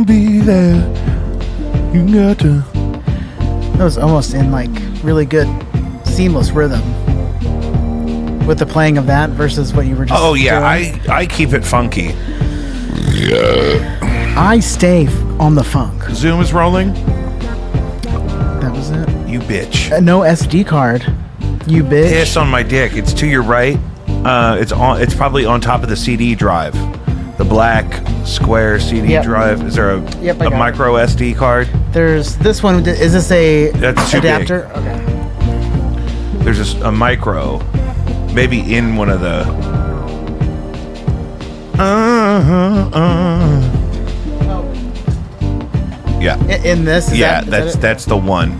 to be there. You got to. That was almost in like really good seamless rhythm with the playing of that versus what you were just doing. I keep it funky. I stay on the funk. Zoom is rolling. That was it. You bitch. No SD card. You bitch. Piss on my dick. It's to your right. It's probably on top of the CD drive. The black square CD drive. Is there a micro SD card? There's this one. Is this a That's too adapter? big. Okay. There's a micro. Maybe in one of the. Yeah. In this? That's the one.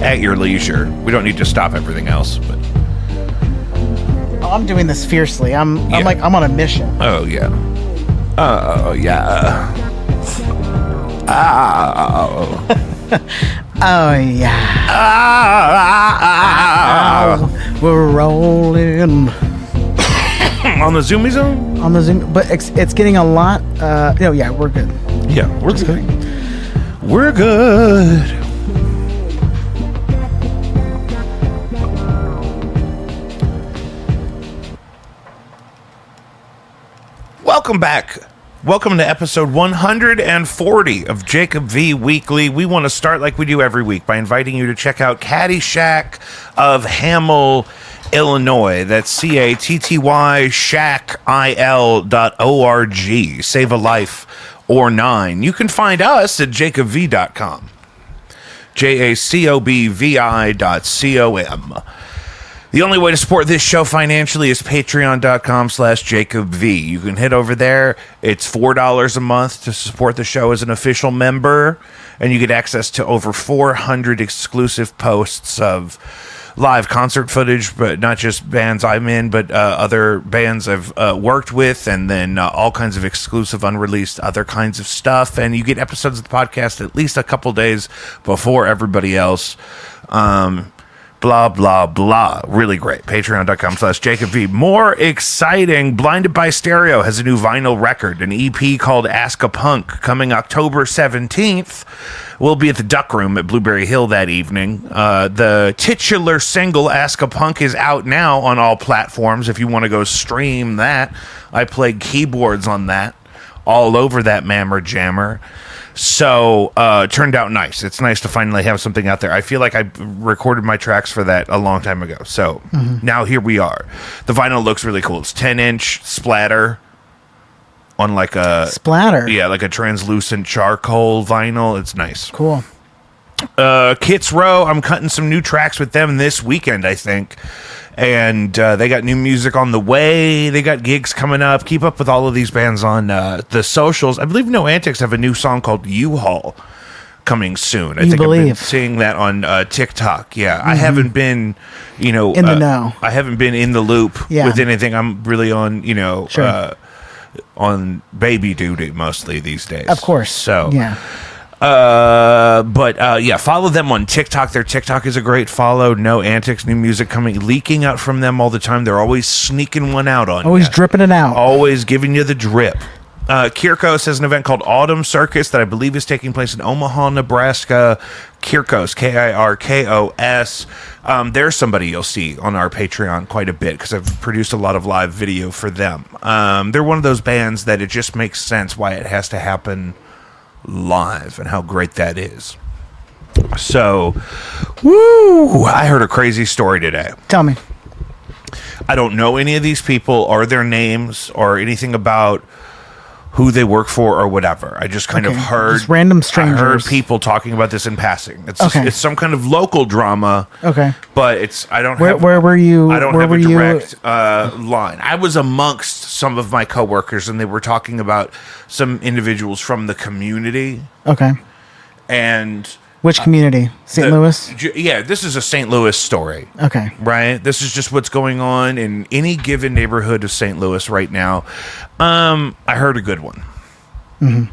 At your leisure. We don't need to stop everything else, but. Oh, I'm doing this fiercely. I'm on a mission. Oh yeah. Oh yeah. Oh. Oh yeah. Oh. We're rolling On the Zoomy Zone? on the Zoom, but it's getting a lot. Yeah, we're good. Yeah, we're Just good. kidding. We're good. Welcome back. Welcome to episode 140 of Jacob V Weekly. We want to start like we do every week by inviting you to check out Caddyshack of Hamel, Illinois. That's CATTY shackil.org. Save a life or 9. You can find us at jacobv.com. JACOBVI.com. The only way to support this show financially is patreon.com/JacobV. You can head over there. It's $4 a month to support the show as an official member, and you get access to over 400 exclusive posts of live concert footage, but not just bands I'm in, but other bands I've worked with, and then all kinds of exclusive, unreleased, other kinds of stuff. And you get episodes of the podcast at least a couple days before everybody else. Blah, blah, blah. Really great. Patreon.com/JacobV. More exciting. Blinded by Stereo has a new vinyl record, an EP called Ask a Punk, coming October 17th. We'll be at the Duck Room at Blueberry Hill that evening. The titular single, Ask a Punk, is out now on all platforms if you want to go stream that. I played keyboards on that, all over that mammer jammer. So, turned out nice. It's nice to finally have something out there. I feel like I recorded my tracks for that a long time ago. So, now here we are. The vinyl looks really cool. It's 10-inch splatter on like a... Splatter? Yeah, like a translucent charcoal vinyl. It's nice. Cool. Kits Row, I'm cutting some new tracks with them this weekend, I think. And they got new music on the way. They got gigs coming up. Keep up with all of these bands on the socials. I believe No Antics have a new song called U-Haul coming soon. I think I've been seeing that on TikTok. Yeah, I haven't been, in the know. I haven't been in the loop with anything. I'm really on, on baby duty mostly these days. Of course. So, yeah. Follow them on TikTok. Their TikTok is a great follow. No Antics, new music leaking out from them all the time. They're always sneaking one out on you. Always dripping it out. Always giving you the drip. Kirkos has an event called Autumn Circus that I believe is taking place in Omaha, Nebraska. Kirkos, Kirkos. There's somebody you'll see on our Patreon quite a bit because I've produced a lot of live video for them. They're one of those bands that it just makes sense why it has to happen live and how great that is. So, I heard a crazy story today. Tell me. I don't know any of these people or their names or anything about who they work for or whatever. I just kind of heard just random strangers. I heard people talking about this in passing. It's some kind of local drama. Okay. But where were you? I don't have a direct line. I was amongst some of my coworkers and they were talking about some individuals from the community. Okay. And which community? St. Louis? Yeah, this is a St. Louis story. Okay. Right? This is just what's going on in any given neighborhood of St. Louis right now. I heard a good one. Mm-hmm.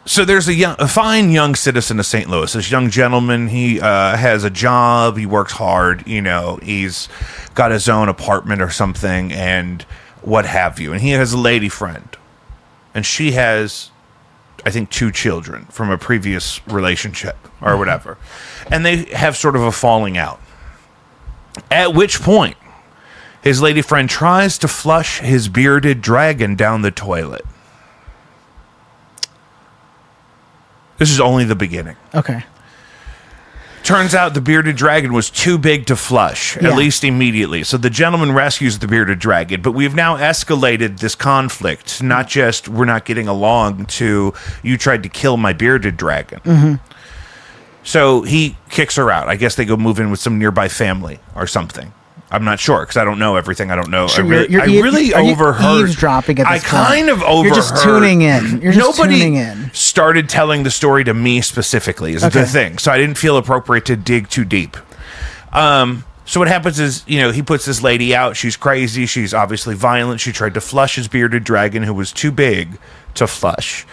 So there's a fine young citizen of St. Louis. This young gentleman, he has a job. He works hard. He's got his own apartment or something and what have you. And he has a lady friend. and she has, I think, 2 children from a previous relationship or whatever. And they have sort of a falling out. At which point, his lady friend tries to flush his bearded dragon down the toilet. This is only the beginning. Okay. Turns out the bearded dragon was too big to flush, at least immediately. So the gentleman rescues the bearded dragon, but we've now escalated this conflict, not just we're not getting along, to you tried to kill my bearded dragon. Mm-hmm. So he kicks her out. I guess they go move in with some nearby family or something. I'm not sure because I don't know everything. I don't know. Sure, I really overheard. Eavesdropping at this I kind point? of overheard. You're just tuning in. Nobody started telling the story to me specifically is the thing. So I didn't feel appropriate to dig too deep. So what happens is, he puts this lady out. She's crazy. She's obviously violent. She tried to flush his bearded dragon who was too big to flush.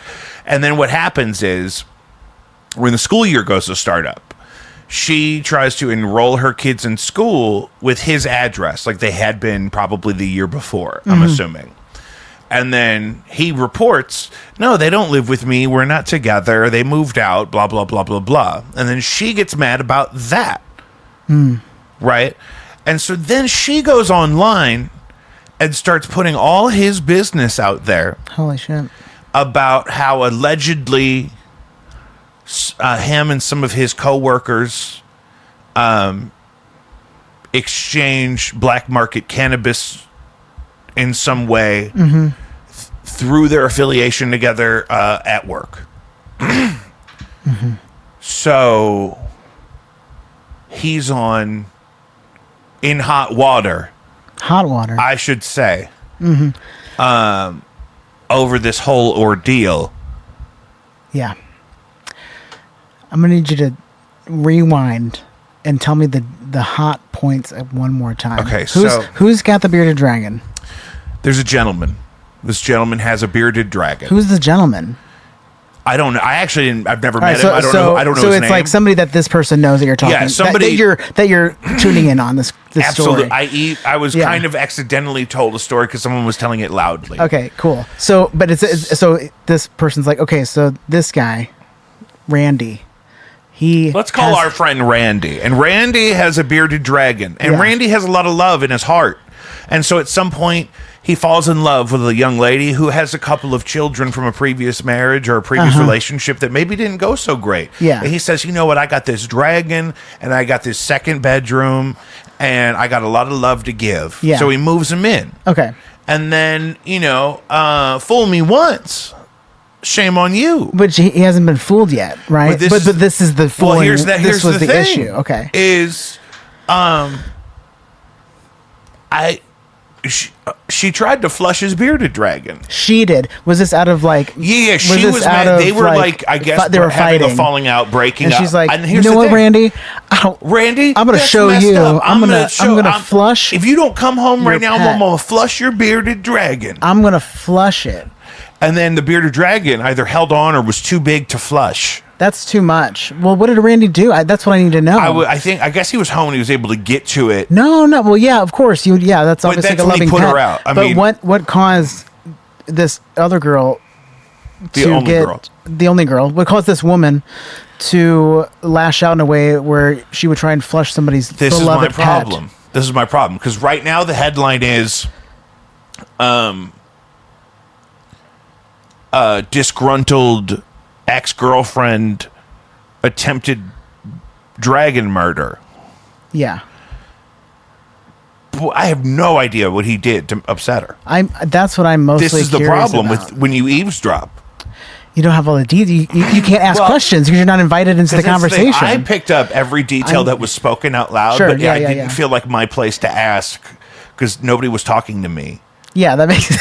And then what happens is when the school year goes to start up, she tries to enroll her kids in school with his address, like they had been probably the year before, I'm assuming. And then he reports, no, they don't live with me. We're not together. They moved out, blah, blah, blah, blah, blah. And then she gets mad about that. Right? And so then she goes online and starts putting all his business out there. Holy shit. About how allegedly him and some of his co-workers exchange black market cannabis in some way through their affiliation together at work. So he's in hot water. Hot water. I should say. Over this whole ordeal. Yeah. I'm going to need you to rewind and tell me the hot points one more time. Okay, who's got the bearded dragon? There's a gentleman. This gentleman has a bearded dragon. Who's the gentleman? I don't know. I've never met so, him. I don't know his name. So it's name. like somebody that this person knows that you're talking. Yeah, somebody that you're tuning in on this absolutely. story. I was kind of accidentally told a story because someone was telling it loudly. Okay, cool. So, but so this person's like, okay, so this guy, Randy. Let's call our friend Randy. And Randy has a bearded dragon. And Randy has a lot of love in his heart. And so at some point, he falls in love with a young lady who has a couple of children from a previous marriage or a previous relationship that maybe didn't go so great. Yeah. And he says, you know what? I got this dragon and I got this second bedroom and I got a lot of love to give. Yeah. So he moves him in. Okay. And then, fool me once. Shame on you. But he hasn't been fooled yet, right? But this is the fooling. Well, here's the thing, issue. Okay. Is she tried to flush his bearded dragon. She did. Was this out of like? Yeah, she was mad. They were like, I guess they were having fighting, a falling out, breaking and up. She's like, and you know what, Randy? Randy, I'm gonna show you. Up. I'm gonna flush. If you don't come home right now, pet. I'm gonna flush your bearded dragon. I'm gonna flush it. And then the bearded dragon either held on or was too big to flush. That's too much. Well, what did Randy do? That's what I need to know. I guess he was home and he was able to get to it. No. Well, yeah, of course. That's obviously that's a loving when he put pet. her out. What caused this other girl the only girl? What caused this woman to lash out in a way where she would try and flush somebody's beloved pet? This is my problem. Because right now the headline is disgruntled ex-girlfriend attempted dragon murder. Yeah. I have no idea what he did to upset her. That's what I'm mostly This is the curious problem about. with when you eavesdrop. You don't have all the details. You can't ask questions because you're not invited into the conversation. I picked up every detail that was spoken out loud, Sure, but I didn't feel like my place to ask because nobody was talking to me. Yeah, that makes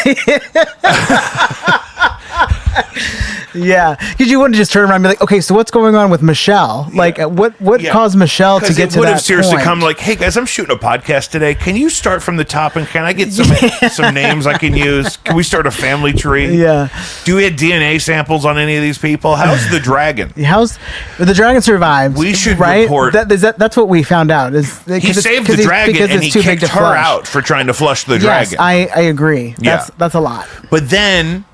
Yeah, because you wouldn't just turn around and be like, okay, so what's going on with Michelle? Like, what caused Michelle to get to that point? It would have seriously come like, hey, guys, I'm shooting a podcast today. Can you start from the top and can I get some names I can use? Can we start a family tree? Yeah. Do we have DNA samples on any of these people? How's the dragon? The dragon survived? We should report. That's what we found out. He saved the dragon and he kicked her out for trying to flush the dragon. Yes, I agree. That's a lot. But then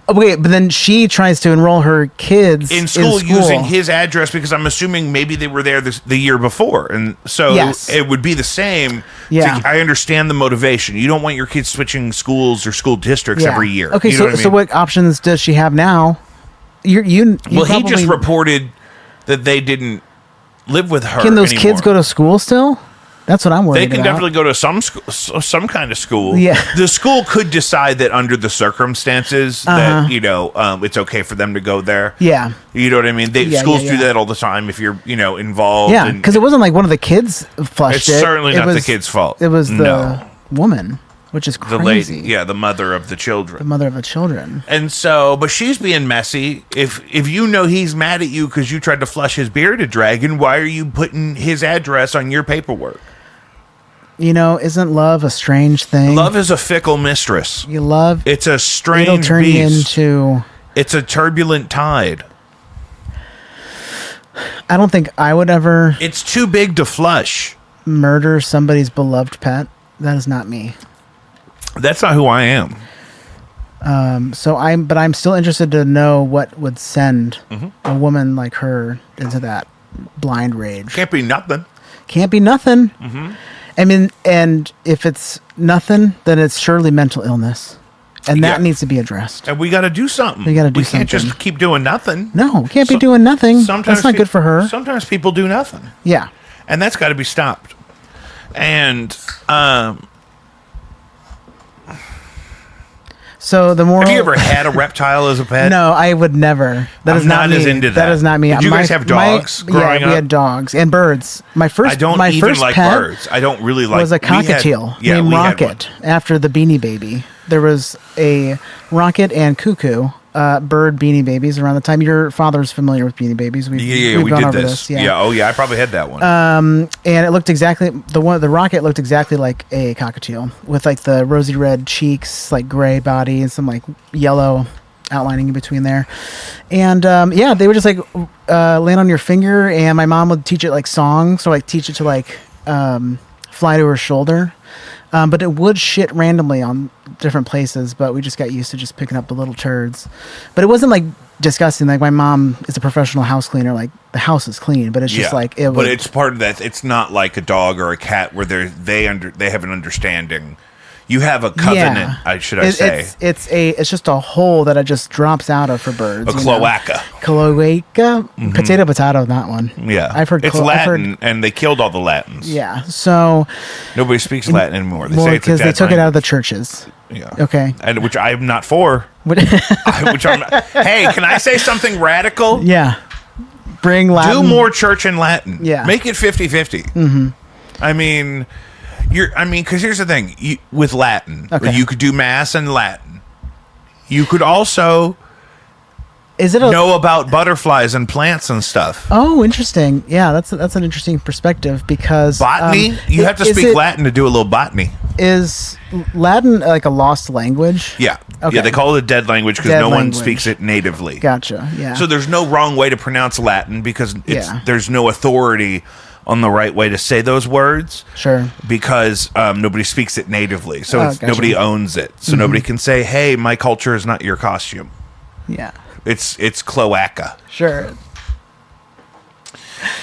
Okay, but then she tries to enroll her kids in school using his address because I'm assuming maybe they were there the year before, and so it would be the same. Yeah, I understand the motivation. You don't want your kids switching schools or school districts every year. Okay, you know so what options does she have now? You he just reported that they didn't live with her. Can those anymore. kids go to school still? That's what I'm worried about. They can definitely go to some kind of school. Yeah. The school could decide that under the circumstances that, it's okay for them to go there. Yeah. You know what I mean? Schools do that all the time if you're, involved. Yeah, because it wasn't like one of the kids flushed it. It's certainly not the kid's fault. It was the woman, which is crazy. The lady, the mother of the children. The mother of the children. And so, but she's being messy. If he's mad at you because you tried to flush his bearded dragon, why are you putting his address on your paperwork? Isn't love a strange thing? Love is a fickle mistress. It's a strange it'll turn beast. You into... It's a turbulent tide. I don't think I would ever... It's too big to flush. Murder somebody's beloved pet. That is not me. That's not who I am. But I'm still interested to know what would send a woman like her into that blind rage. Can't be nothing. Mm-hmm. I mean, and if it's nothing, then it's surely mental illness. And that needs to be addressed. And we got to do something. We can't just keep doing nothing. No, we can't be doing nothing. That's not good for her. Sometimes people do nothing. Yeah. And that's got to be stopped. And so the moral... Have you ever had a reptile as a pet? No, I would never. That is not me. As into that. That is not me. Did you guys have dogs growing up? We had dogs and birds. My first like pet birds. I don't really like... was a cockatiel named Rocket after the Beanie Baby. There was a Rocket and Cuckoo bird Beanie Babies around the time. Your father's familiar with Beanie Babies. We've we gone did over this. Yeah. I probably had that one. And it looked exactly... The Rocket looked exactly like a cockatiel with like the rosy red cheeks, like gray body, and some like yellow outlining in between there. And they would just like land on your finger, and my mom would teach it like songs, or like teach it to like fly to her shoulder. But it would shit randomly on different places, but we just got used to just picking up the little turds. But it wasn't like disgusting. Like my mom is a professional house cleaner. Like the house is clean, but it's just like it. But it's part of that. It's not like a dog or a cat where they have an understanding. You have a covenant, should I say? It's just a hole that it just drops out of for birds. A cloaca. Cloaca, potato, that one. Yeah, I've heard it's Latin, and they killed all the Latins. Yeah, so nobody speaks Latin anymore. They say it's because they took it out of the churches. Yeah. Okay. And which I'm not for. Hey, can I say something radical? Yeah. Bring Latin. Do more church in Latin. Yeah. Make it 50-50. Mm-hmm. I mean, because here's the thing. With Latin, you could do Mass in Latin. You could also know about butterflies and plants and stuff. Oh, interesting. Yeah, that's an interesting perspective because... Botany? You have to speak Latin to do a little botany. Is Latin like a lost language? Yeah. Okay. Yeah, they call it a dead language because no one speaks it natively. Gotcha, yeah. So there's no wrong way to pronounce Latin because there's no authority on the right way to say those words. Sure. Because nobody speaks it natively. So gotcha. Nobody owns it. So nobody can say, hey, my culture is not your costume. Yeah. It's cloaca. Sure.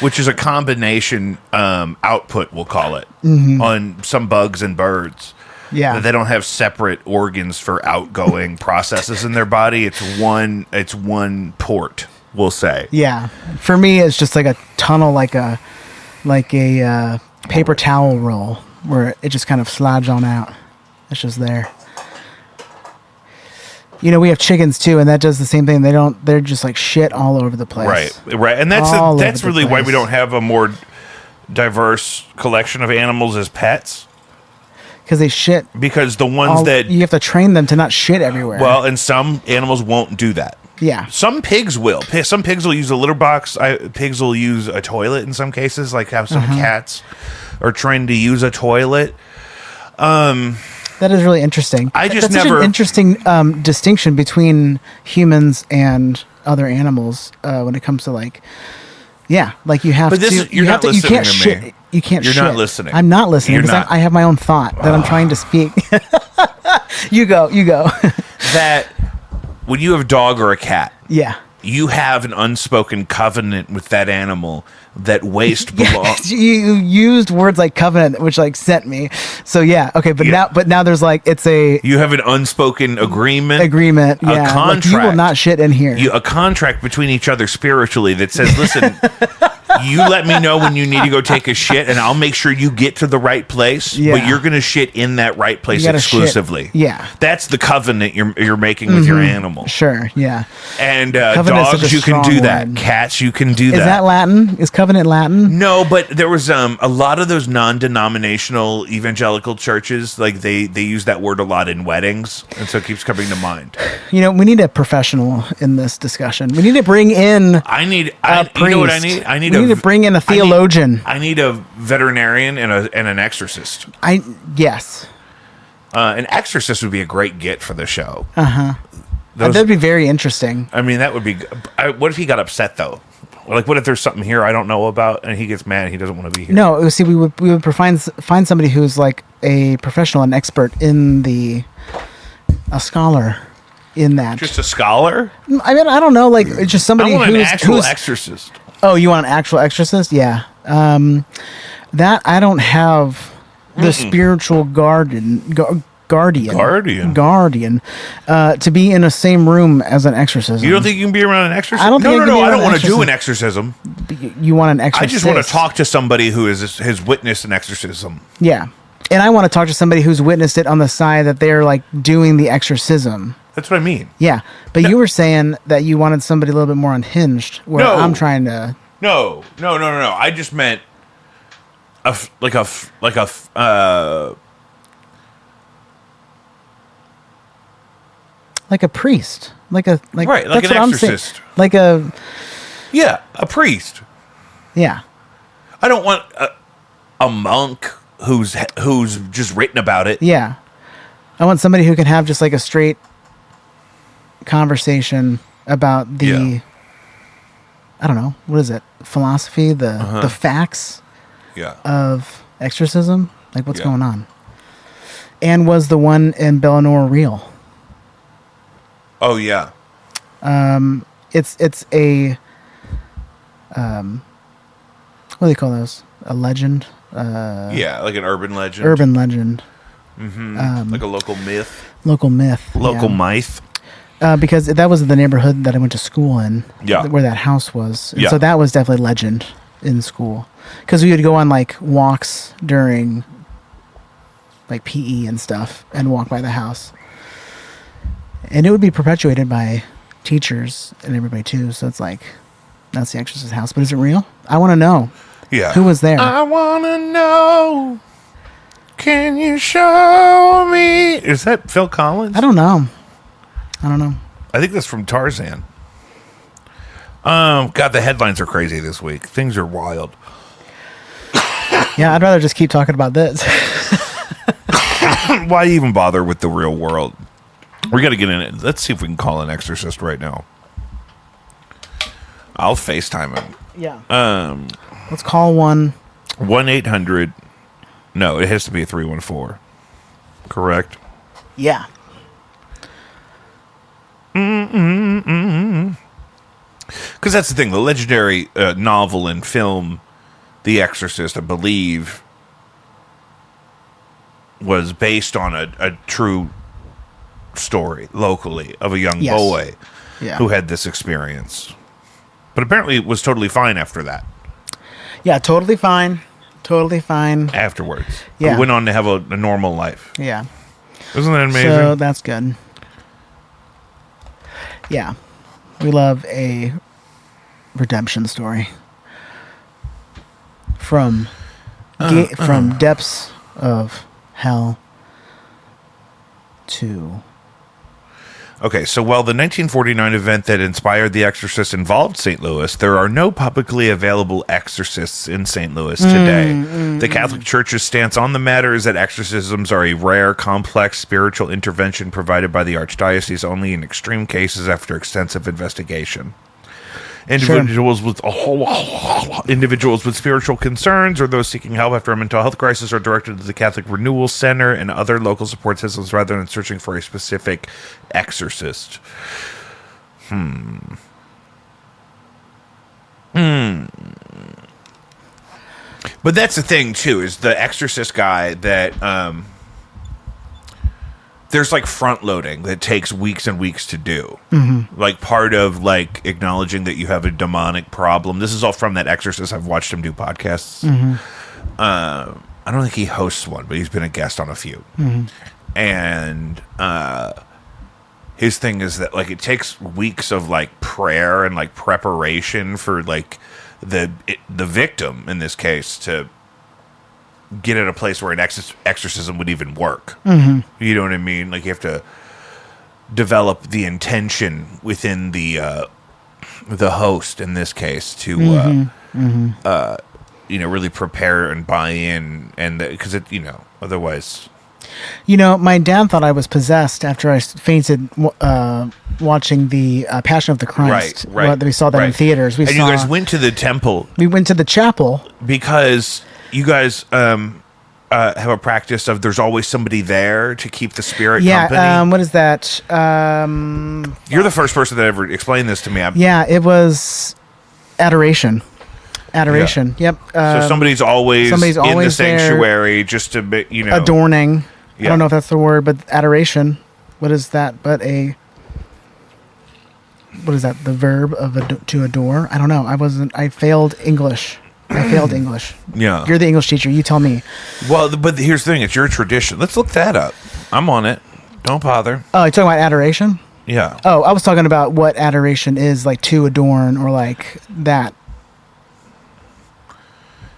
Which is a combination output, we'll call it, on some bugs and birds. Yeah. They don't have separate organs for outgoing processes in their body. It's one port, we'll say. Yeah. For me, it's just like a tunnel, like a paper towel roll where it just kind of slides on out. It's just there. We have chickens too, and that does the same thing. They're just like shit all over the place. Right. And that's really why we don't have a more diverse collection of animals as pets. Because they shit. Because the ones that... You have to train them to not shit everywhere. Well, and some animals won't do that. Yeah. Some pigs will. Some pigs will use a litter box. Pigs will use a toilet in some cases, like how some cats are trained to use a toilet. That is really interesting. That's such an interesting distinction between humans and other animals when it comes to like you have to. You're not listening you can't to shit. me. You can't. You're shit. not listening. I'm not listening because I have my own thought that I'm trying to speak. You go. That when you have a dog or a cat, Yeah. you have an unspoken covenant with that animal that waste belongs. You used words like covenant, which like sent me. So yeah, okay, but now there's like it's a You have an unspoken agreement. agreement. Yeah, a contract. Like, you will not shit in here. A contract between each other spiritually that says, listen, you let me know when you need to go take a shit, and I'll make sure you get to the right place. Yeah. But you're going to shit in that right place You gotta exclusively. shit. Yeah. That's the covenant you're making with your animal. Sure. Yeah. And Covenant is such dogs, a you can strong do that. word. Cats, you can do that. Is that Latin? Is covenant Latin? No, but there was a lot of those non-denominational evangelical churches, like they use that word a lot in weddings, and so it keeps coming to mind. You know, we need a professional in this discussion. We need to bring in I need a priest. you know what I need? I need we need to bring in a theologian. I need a veterinarian and an exorcist. Yes. An exorcist would be a great get for the show. That'd be very interesting. I mean, that would be. What if he got upset though? Like, what if there's something here I don't know about, and he gets mad and he doesn't want to be here? No, see, we would find somebody who's like a professional, an expert in a scholar in that. Just a scholar? I mean, I don't know, like it's just somebody I want who's an actual who's- exorcist. Oh, you want an actual exorcist? Yeah. That I don't have the spiritual guardian to be in the same room as an exorcism. You don't think you can be around an exorcist? I don't think I can be I around don't an want to do exorcism. an exorcism. You want an exorcist? I just want to talk to somebody who has witnessed an exorcism. Yeah. And I want to talk to somebody who's witnessed it on the side that they're like doing the exorcism. That's what I mean. Yeah. But you were saying that you wanted somebody a little bit more unhinged, where No. I'm trying to. No. I just meant like a priest, like Right, like that's an what I'm saying. exorcist. Like a a priest. yeah. I don't want a monk who's just written about it. Yeah. I want somebody who can have just like a straight conversation about the Yeah. I don't know, what is it? Philosophy, the facts Yeah. of exorcism, like what's Yeah. going on. And was the one in Bellinor real? Oh yeah. It's a what do they call those? A legend? Yeah, like an urban legend. Urban legend. Like a local myth. Local myth. Local yeah. myth. Because that was the neighborhood that I went to school in. Yeah. Where that house was. And Yeah. so that was definitely legend in school. Because we would go on like walks during like PE and stuff and walk by the house. And it would be perpetuated by teachers and everybody too. So it's like, that's the Exorcist house. But is it real? I want to know. Yeah. Who was there? I want to know. Can you show me? Is that Phil Collins? I don't know. I think that's from Tarzan. God, the headlines are crazy this week. Things are wild. Yeah, I'd rather just keep talking about this. Why even bother with the real world? We got to get in it. Let's see if we can call an exorcist right now. I'll FaceTime him. Yeah. Let's call one. 1-800. No, it has to be a 314. Correct? Yeah. Because that's the thing. The legendary novel and film, The Exorcist, I believe, was based on a true story locally of a young Yes. boy Yeah. who had this experience. But apparently it was totally fine after that. Yeah, totally fine. Totally fine. Afterwards. Yeah. He went on to have a normal life. Yeah. Isn't that amazing? So that's good. Yeah. We love a redemption story. From from depths of hell to Okay, so while the 1949 event that inspired The Exorcist involved St. Louis, there are no publicly available exorcists in St. Louis today. The Catholic Church's stance on the matter is that exorcisms are a rare, complex spiritual intervention provided by the Archdiocese only in extreme cases after extensive investigation. Individuals with spiritual concerns or those seeking help after a mental health crisis are directed to the Catholic Renewal Center and other local support systems rather than searching for a specific exorcist. But that's the thing too, is the Exorcist guy that there's like front loading that takes weeks and weeks to do. Like part of like acknowledging that you have a demonic problem. This is all from that Exorcist. I've watched him do podcasts. I don't think he hosts one, but he's been a guest on a few. And his thing is that like it takes weeks of like prayer and like preparation for like the victim in this case to get at a place where an exorcism would even work. You know what I mean? Like you have to develop the intention within the host in this case to really prepare and buy in, and because it otherwise. My dad thought I was possessed after I fainted watching the Passion of the Christ. Right. We saw that in theaters. You guys went to the temple. We went to the chapel because you guys have a practice of there's always somebody there to keep the spirit company. What is that? You're the first person that ever explained this to me. It was adoration. Adoration. Yeah. Yep. So somebody's always in the sanctuary there, just to be, adorning. Yeah. I don't know if that's the word, but adoration. What is that? What is that? The verb of to adore? I don't know. I failed English. Yeah. You're the English teacher. You tell me. Well, but here's the thing. It's your tradition. Let's look that up. I'm on it. Don't bother. Oh, you're talking about adoration? Yeah. Oh, I was talking about what adoration is, like to adorn or like that.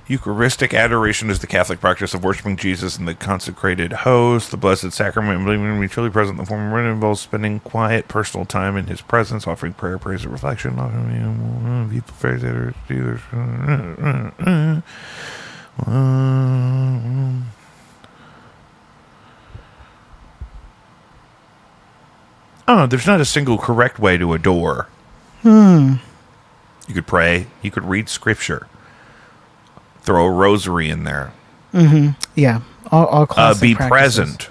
Eucharistic adoration is the Catholic practice of worshiping Jesus in the consecrated host, the Blessed Sacrament, and believing him to be truly present in the form of it involves spending quiet, personal time in his presence, offering prayer, praise, and reflection. People praise it. There's not a single correct way to adore. You could pray. You could read scripture. Throw a rosary in there. Yeah. All classic be practices. present.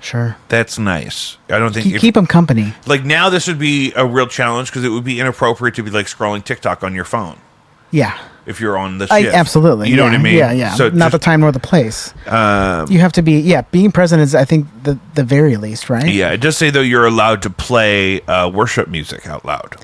Sure. That's nice. I don't think... Keep them company. Like now this would be a real challenge because it would be inappropriate to be like scrolling TikTok on your phone. Yeah. If you're on the shift. Absolutely. You know what I mean? Yeah. So not the time nor the place. You have to be... being present is, I think, the very least, right? Yeah. It does say, though, you're allowed to play worship music out loud.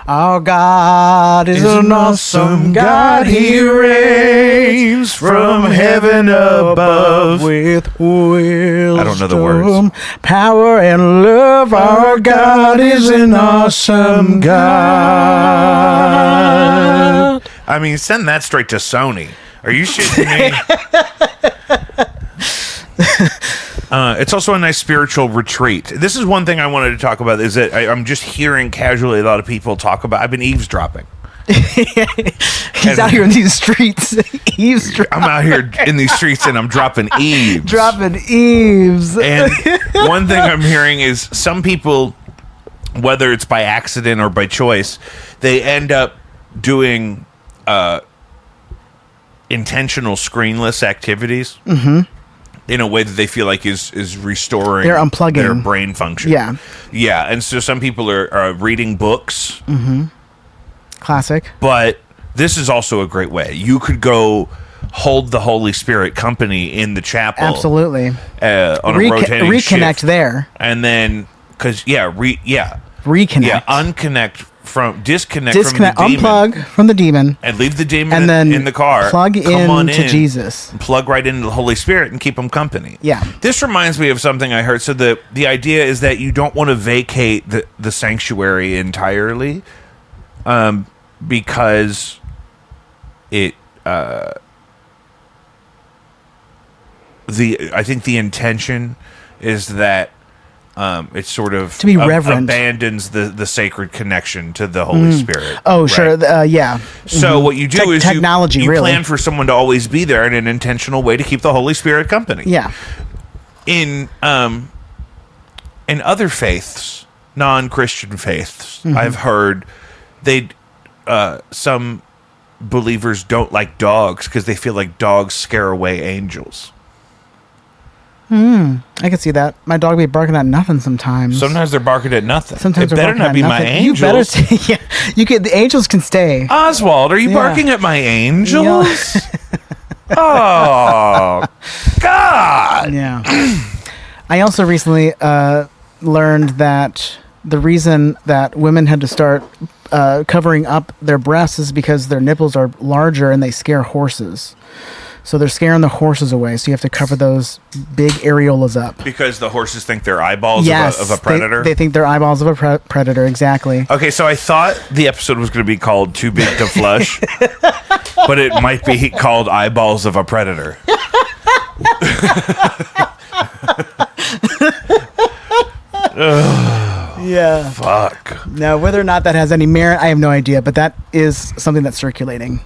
Our God is an awesome God. He reigns from heaven above with wisdom, I don't know the words. Power and love. Our God is an awesome God. I mean, send that straight to Sony. Are you shitting me? It's also a nice spiritual retreat. This is one thing I wanted to talk about, is that I'm just hearing casually a lot of people talk about... I've been eavesdropping. He's out here in these streets. I'm out here in these streets and I'm dropping eaves. Dropping eaves. And one thing I'm hearing is some people, whether it's by accident or by choice, they end up doing intentional screenless activities. In a way that they feel like is restoring They're unplugging their brain function. Yeah. And so some people are reading books. Classic. But this is also a great way. You could go hold the Holy Spirit company in the chapel. Absolutely. On a rotating reconnect shift. there. And then, because, reconnect. Disconnect from the demon. Unplug from the demon. And leave the demon and then in the car. Plug into Jesus. Plug right into the Holy Spirit and keep them company. Yeah. This reminds me of something I heard. So the idea is that you don't want to vacate the sanctuary entirely, because I think the intention is that it's sort of to be reverent, abandons the sacred connection to the Holy Spirit. Oh, right? Sure. Yeah. So what you do is technology, you really plan for someone to always be there in an intentional way to keep the Holy Spirit company. Yeah. In other faiths, non-Christian faiths, I've heard some believers don't like dogs because they feel like dogs scare away angels. I can see that. My dog be barking at nothing sometimes. Sometimes they're barking at nothing. Sometimes it they're better barking not at be my nothing. angels. You better yeah. You could. The angels can stay. Oswald, are you Yeah. barking at my angels? Oh, God. Yeah. I also recently learned that the reason that women had to start covering up their breasts is because their nipples are larger and they scare horses. So they're scaring the horses away. So you have to cover those big areolas up. Because the horses think they're eyeballs Yes, of a predator? They think they're eyeballs of a predator, exactly. Okay, so I thought the episode was going to be called Too Big to Flush, but it might be called Eyeballs of a Predator. Yeah. Fuck. Now, whether or not that has any merit, I have no idea, but that is something that's circulating.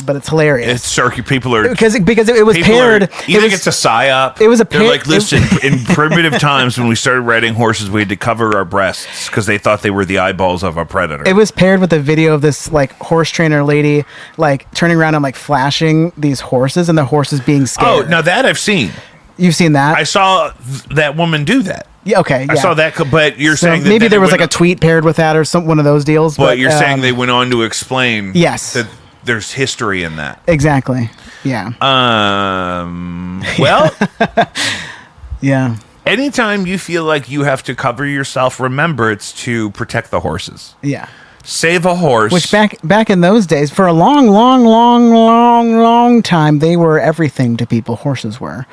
But it's hilarious. People are... Because it was paired. You think it's a psyop? It was a They're pair. like, listen, in primitive times when we started riding horses, we had to cover our breasts because they thought they were the eyeballs of a predator. It was paired with a video of this like horse trainer lady like turning around and like flashing these horses and the horses being scared. Oh, now that I've seen. You've seen that? I saw that woman do that. Yeah, okay. Yeah. I saw that, but you're saying that maybe there was went like a tweet paired with that or one of those deals. But you're saying they went on to explain yes. that there's history in that. Exactly. Yeah. Well, yeah. anytime you feel like you have to cover yourself, remember it's to protect the horses. Yeah. Save a horse. Which back in those days, for a long time, they were everything to people. Horses were,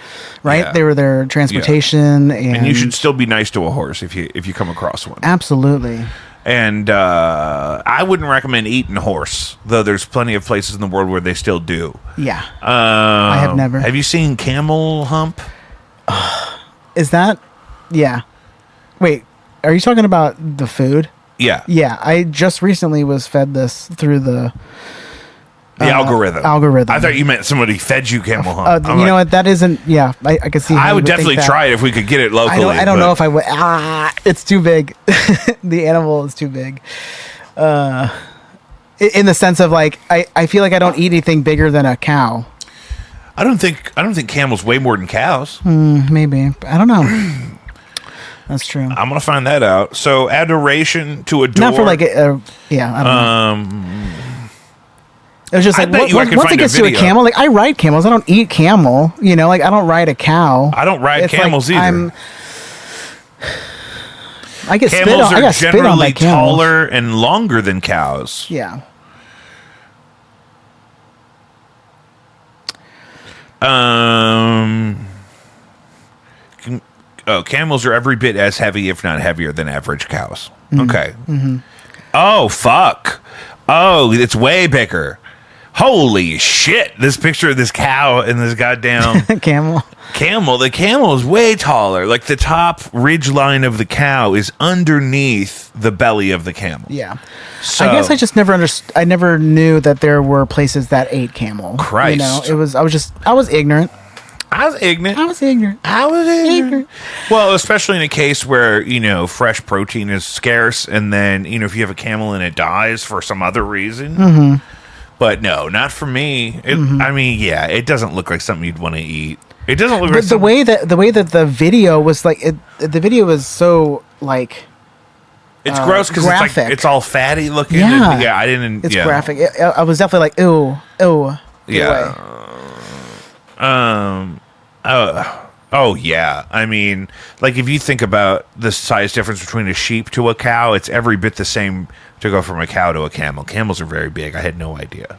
right? Yeah. They were their transportation, and you should still be nice to a horse if you come across one. Absolutely. And I wouldn't recommend eating horse, though there's plenty of places in the world where they still do. Yeah. I have never. Have you seen camel hump? Is that? Yeah. Wait, are you talking about the food? Yeah. Yeah, I just recently was fed this through the algorithm. Algorithm. I thought you meant somebody fed you camel hump. You know what? That isn't. Yeah, I could see. I how would you definitely think that. try it if we could get it locally. I don't know if I would. It's too big. The animal is too big. In the sense of like, I feel like I don't eat anything bigger than a cow. I don't think camels weigh more than cows. Maybe. I don't know. That's true. I'm gonna find that out. So adoration to adore. Not for like yeah. I don't know. It was just like once it gets to a camel, like I ride camels. I don't eat camel. You know, like I don't ride a cow. I don't ride camels like either. I get spit camels on. I are got spit on generally by camels. taller and longer than cows. Yeah. Camels are every bit as heavy, if not heavier, than average cows. Okay. Mm-hmm. Oh, fuck. Oh, it's way bigger. Holy shit. This picture of this cow and this goddamn camel. The camel is way taller. Like the top ridge line of the cow is underneath the belly of the camel. Yeah. So, I guess I just never understood. I never knew that there were places that ate camel. Christ. You know, I was ignorant. I was ignorant. Ignorant. Well, especially in a case where, you know, fresh protein is scarce and then, you know, if you have a camel and it dies for some other reason. Mm-hmm. But no, not for me. I mean, yeah, it doesn't look like something you'd want to eat. It doesn't look like the way that the video was like the video was so like it's gross because it's all fatty looking. Yeah, and, I didn't. It's graphic. I was definitely like, ew. Yeah. Oh yeah. I mean, like if you think about the size difference between a sheep to a cow, it's every bit the same to go from a cow to a camel. Camels are very big. I had no idea.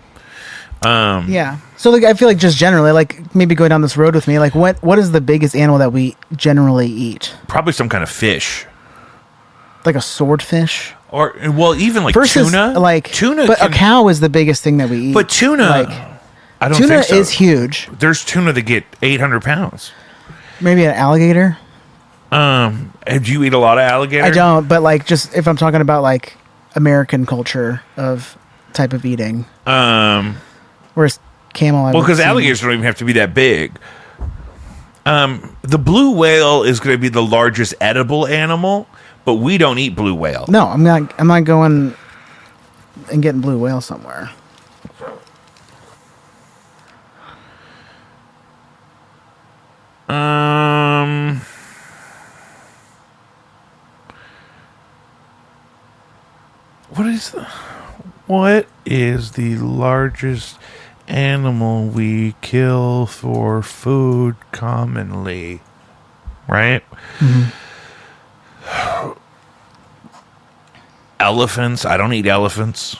Yeah. So like I feel like just generally, like maybe go down this road with me. Like what is the biggest animal that we generally eat? Probably some kind of fish. Like a swordfish? Or well, even like versus, tuna. Like tuna. But a cow is the biggest thing that we eat. But tuna, like, I don't tuna think so. is huge. There's tuna that get 800 pounds. Maybe an alligator. Do you eat a lot of alligator? I don't, but like just if I'm talking about like American culture of type of eating. Whereas camel, because alligators don't even have to be that big. The blue whale is going to be the largest edible animal, but we don't eat blue whale. No, I'm not going and getting blue whale somewhere. What is the largest animal we kill for food commonly? Right? Elephants. I don't eat elephants.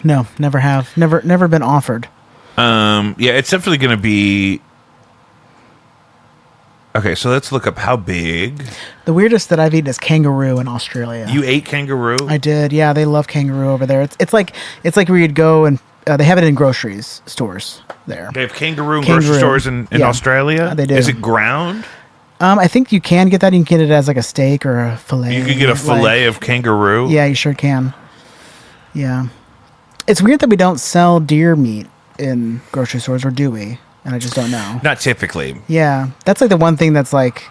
No, never have. Never been offered. Yeah, it's definitely going to be... Okay, so let's look up how big. The weirdest that I've eaten is kangaroo in Australia. You ate kangaroo? I did. Yeah, they love kangaroo over there. It's like where you'd go and they have it in stores there. They have kangaroo in grocery stores in Australia? They do. Is it ground? I think you can get that. You can get it as like a steak or a fillet. You can get a fillet of kangaroo? Yeah, you sure can. Yeah. It's weird that we don't sell deer meat in grocery stores, or do we? And I just don't know. Not typically. Yeah. That's like the one thing that's like...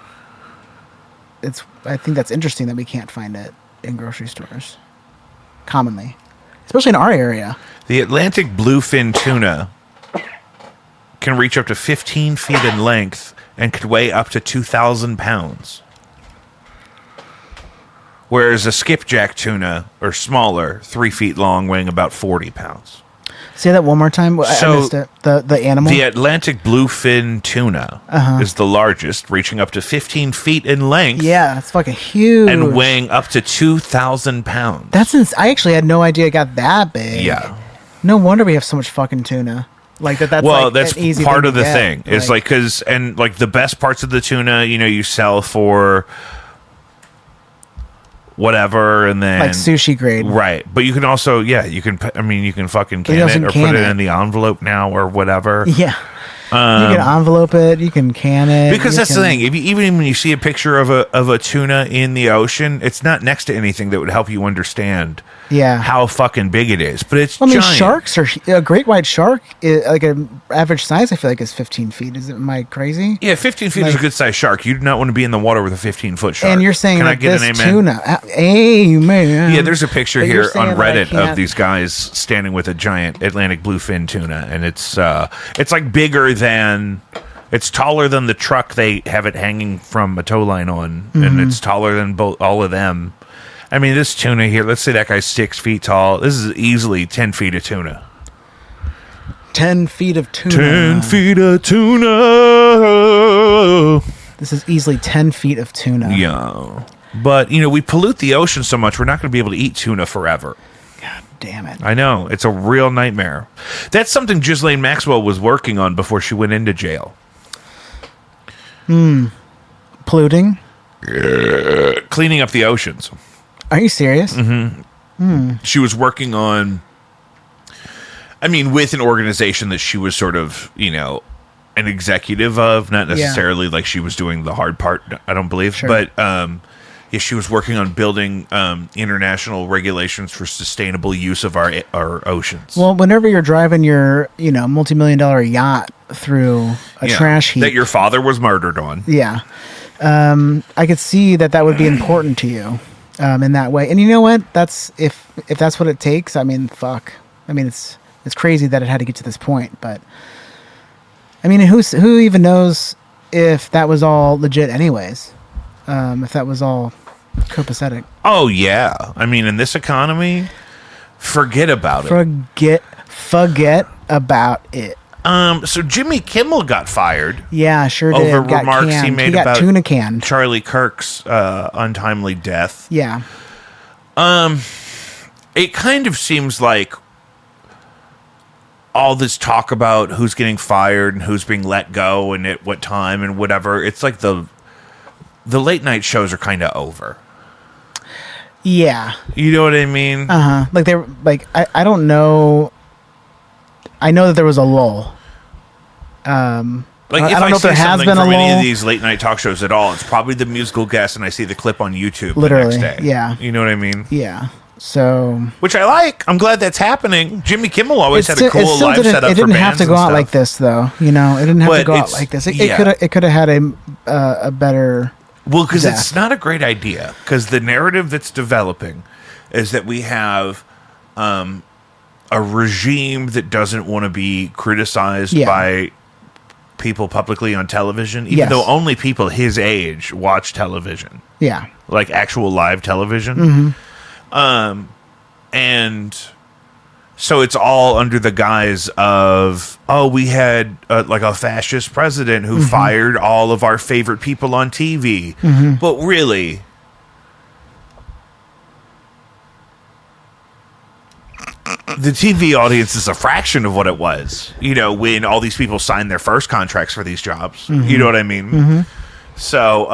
I think that's interesting that we can't find it in grocery stores. Commonly. Especially in our area. The Atlantic bluefin tuna can reach up to 15 feet in length and could weigh up to 2,000 pounds. Whereas a skipjack tuna, or smaller, 3 feet long, weighing about 40 pounds. Say that one more time. I missed it. The animal? The Atlantic bluefin tuna is the largest, reaching up to 15 feet in length. Yeah, it's fucking huge. And weighing up to 2,000 pounds. I actually had no idea it got that big. Yeah. No wonder we have so much fucking tuna. Like that's well, like that's an easy part thing of the thing. It's like because the best parts of the tuna, you sell for whatever, and then like sushi grade, right? But you can also, you can fucking can it or put it in the envelope now or whatever. Yeah. You can envelope it. You can can it. Because that's the thing. Even when you see a picture of a tuna in the ocean, it's not next to anything that would help you understand how fucking big it is. But it's giant. Sharks are... A great white shark, like an average size, I feel like, is 15 feet. Am I crazy? Yeah, 15 feet is a good size shark. You do not want to be in the water with a 15-foot shark. And you're saying Can like I get this an amen? tuna... Amen. Yeah, there's a picture here on Reddit of these guys standing with a giant Atlantic bluefin tuna, and it's like bigger than... It's taller than the truck they have it hanging from a tow line on, and it's taller than all of them. I mean, this tuna here, let's say that guy's 6 feet tall. This is easily 10 feet of tuna. 10 feet of tuna. 10 feet of tuna. This is easily 10 feet of tuna. Yeah. But, we pollute the ocean so much, we're not going to be able to eat tuna forever. God damn it. I know. It's a real nightmare. That's something Ghislaine Maxwell was working on before she went into jail. Polluting? Cleaning up the oceans. Are you serious? She was working on, with an organization that she was sort of, an executive of, not necessarily like she was doing the hard part, I don't believe. Sure. But, she was working on building international regulations for sustainable use of our oceans. Well, whenever you're driving your, multi-million-dollar yacht through a trash heap. That your father was murdered on. Yeah. I could see that would be important to you in that way. And you know what? That's if that's what it takes, fuck. It's crazy that it had to get to this point, but who even knows if that was all legit anyways? If that was all copacetic. Oh yeah. In this economy, forget about it. Forget about it. So Jimmy Kimmel got fired. Yeah, sure did. Over remarks he made about tuna canned. Charlie Kirk's untimely death. Yeah. It kind of seems like all this talk about who's getting fired and who's being let go and at what time and whatever. It's like the late night shows are kind of over. Yeah. You know what I mean? Like they're like I don't know. I know that there was a lull. If I don't know if there has been a lull. Any of these late night talk shows at all, it's probably the musical guest, and I see the clip on YouTube literally the next day. Yeah. You know what I mean? Yeah. So, which I like. I'm glad that's happening. Jimmy Kimmel always had a cool live setup. It didn't have to go out like this, though. It didn't have to go out like this. It could have had a better. Well, because it's not a great idea. Because the narrative that's developing is that we have a regime that doesn't want to be criticized by people publicly on television, even Yes. though only people his age watch television, Yeah. like actual live television. And so it's all under the guise of, oh, we had like a fascist president who fired all of our favorite people on TV. But really, the TV audience is a fraction of what it was, when all these people signed their first contracts for these jobs. You know what I mean? So,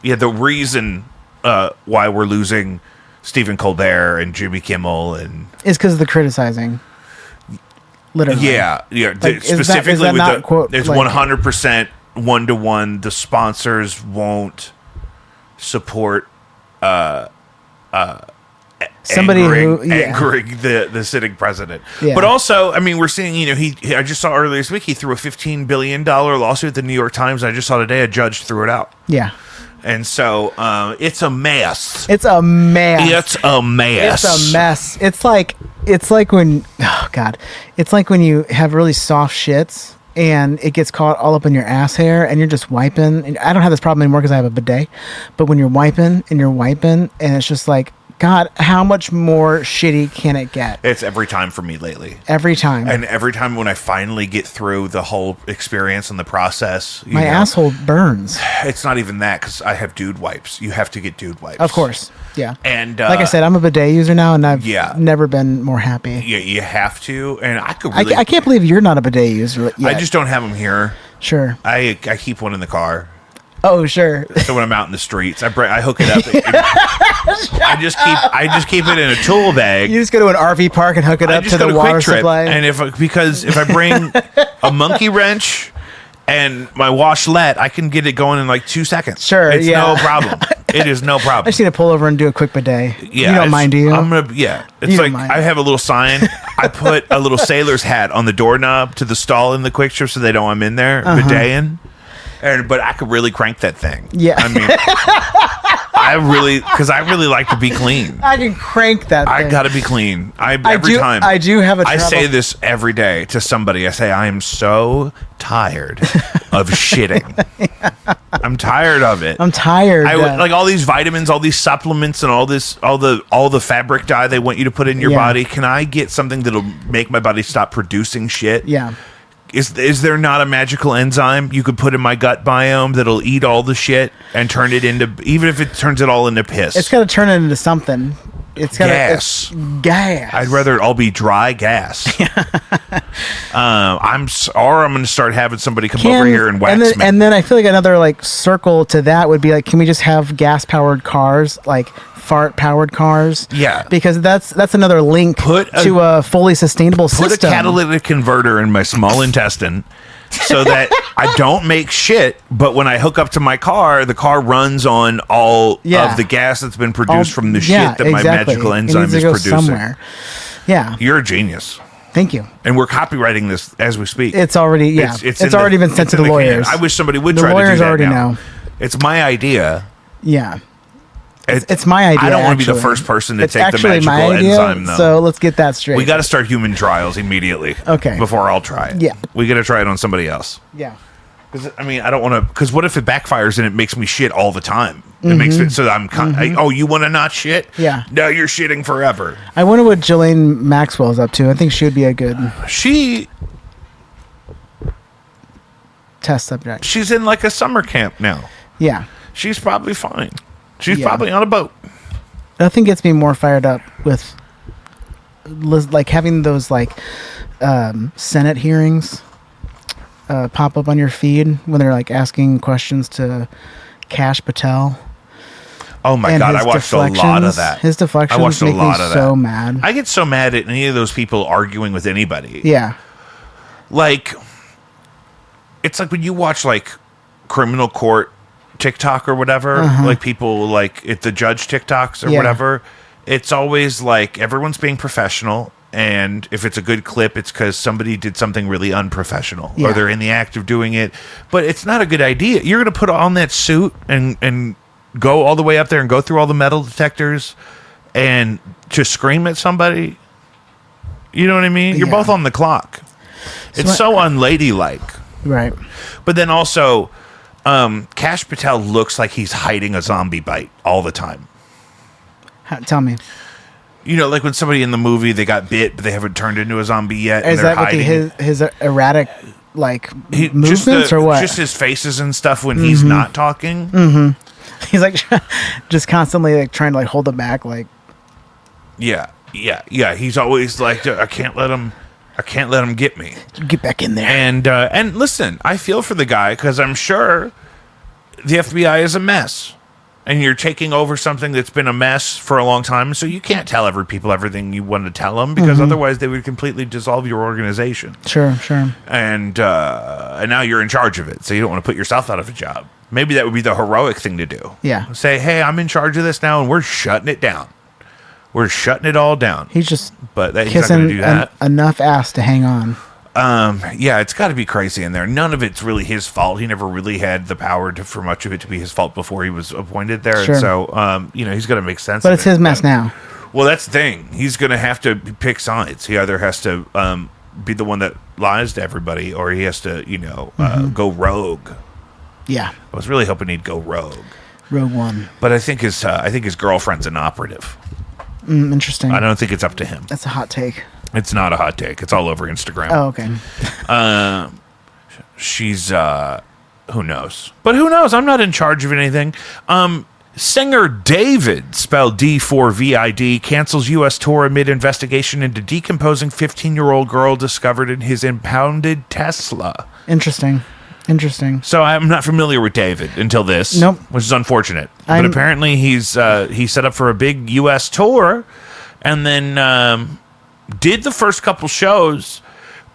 the reason why we're losing Stephen Colbert and Jimmy Kimmel is because of the criticizing. Literally. Yeah. Like, specifically is that with not, quote, it's like, 100% 1-to-1. The sponsors won't support somebody angering the sitting president. Yeah. But also, I mean, we're seeing, I just saw earlier this week he threw a $15 billion lawsuit at the New York Times. I just saw today a judge threw it out. Yeah. And so it's a mess. It's a mess. It's a mess. It's a mess. It's like when, oh God, it's like when you have really soft shits and it gets caught all up in your ass hair and you're just wiping. And I don't have this problem anymore because I have a bidet. But when you're wiping and it's just like, God, how much more shitty can it get? It's every time for me lately. Every time. And every time when I finally get through the whole experience and the process. My asshole burns. It's not even that because I have dude wipes. You have to get dude wipes. Of course. Yeah. And like I said, I'm a bidet user now and I've never been more happy. Yeah, you have to. And I could really... I can't believe you're not a bidet user yet. I just don't have them here. Sure. I keep one in the car. Oh, sure. So when I'm out in the streets, I hook it up. I just keep it in a tool bag. You just go to an RV park and hook it up to the water supply. And if I bring a monkey wrench and my washlet, I can get it going in like 2 seconds. Sure, it's no problem. It is no problem. I just need to pull over and do a quick bidet. Yeah, you don't mind, do you? It's like I have a little sign. I put a little sailor's hat on the doorknob to the stall in the quick trip so they know I'm in there bideting. But I could really crank that thing. Yeah. I mean, because I really like to be clean. I can crank that thing. I gotta be clean. Every time. I do have a trouble. I say this every day to somebody. I say, I am so tired of shitting. I'm tired of it. I'm tired. Like all these vitamins, all these supplements, and all the fabric dye they want you to put in your body. Can I get something that'll make my body stop producing shit? Yeah. Is there not a magical enzyme you could put in my gut biome that'll eat all the shit and turn it into, even if it turns it all into piss? It's got to turn it into something. It's got gas. Gas. I'd rather it all be dry gas. I'm going to start having somebody come over here and wax me. And then I feel like another like circle to that would be like, can we just have gas powered cars, like fart powered cars? Yeah, because that's another link to a fully sustainable system. Put a catalytic converter in my small intestine so that I don't make shit, but when I hook up to my car, the car runs on all of the gas that's been produced from the shit that my magical enzyme is producing. Somewhere. Yeah, you're a genius. Thank you. And we're copywriting this as we speak. It's already it's already been sent to the lawyers. I wish somebody would try to do that. The lawyers already know. It's my idea. Yeah. It's my idea. I don't want to be the first person to take the magical enzyme, though. So let's get that straight. We got to start human trials immediately. Okay. Before I'll try it. Yeah. We got to try it on somebody else. Yeah. Because I don't want to. Because what if it backfires and it makes me shit all the time? It makes it so that I'm. You want to not shit? Yeah. No, you're shitting forever. I wonder what Ghislaine Maxwell's up to. I think she would be a good. Test subject. She's in like a summer camp now. Yeah. She's probably fine. She's probably on a boat. Nothing gets me more fired up with like having those like Senate hearings pop up on your feed when they're like asking questions to Kash Patel. Oh my God, I watched a lot of that. His deflections make me so mad. I get so mad at any of those people arguing with anybody. Yeah. Like, it's like when you watch like criminal court TikTok or whatever, like people like at the judge TikToks or whatever, it's always like everyone's being professional, and if it's a good clip, it's because somebody did something really unprofessional or they're in the act of doing it. But it's not a good idea. You're going to put on that suit and go all the way up there and go through all the metal detectors and just scream at somebody. You know what I mean? You're both on the clock. It's so unladylike. Right. But then also, Kash Patel looks like he's hiding a zombie bite all the time. Tell me. You know, like when somebody in the movie, they got bit, but they haven't turned into a zombie yet. Is and they're that hiding. his erratic, like, movements or what? Just his faces and stuff when he's not talking. Mm-hmm. He's like just constantly like trying to like hold them back. Like, yeah. He's always like, I can't let him get me. Get back in there. And listen, I feel for the guy because I'm sure the FBI is a mess. And you're taking over something that's been a mess for a long time, so you can't tell people everything you want to tell them because otherwise they would completely dissolve your organization. Sure. And now you're in charge of it, so you don't want to put yourself out of a job. Maybe that would be the heroic thing to do. Yeah. Say, hey, I'm in charge of this now, and we're shutting it down. We're shutting it all down. He's just he's not going kissing to do that. Enough ass to hang on. Yeah, it's got to be crazy in there. None of it's really his fault. He never really had the power for much of it to be his fault before he was appointed there. Sure. And so, he's going to make sense But of it's it. his mess now. Well, that's the thing. He's going to have to pick sides. He either has to be the one that lies to everybody, or he has to, go rogue. Yeah. I was really hoping he'd go rogue. Rogue One. But I think his girlfriend's an operative. Interesting. I don't think it's up to him. That's a hot take. It's not a hot take. It's all over Instagram. Oh, okay. She's who knows? But who knows? I'm not in charge of anything. Singer David, spelled D4VID, cancels U.S. tour amid investigation into decomposing 15-year-old girl discovered in his impounded Tesla. Interesting. So I'm not familiar with David until this, Nope. which is unfortunate. But apparently he set up for a big U.S. tour, and then did the first couple shows,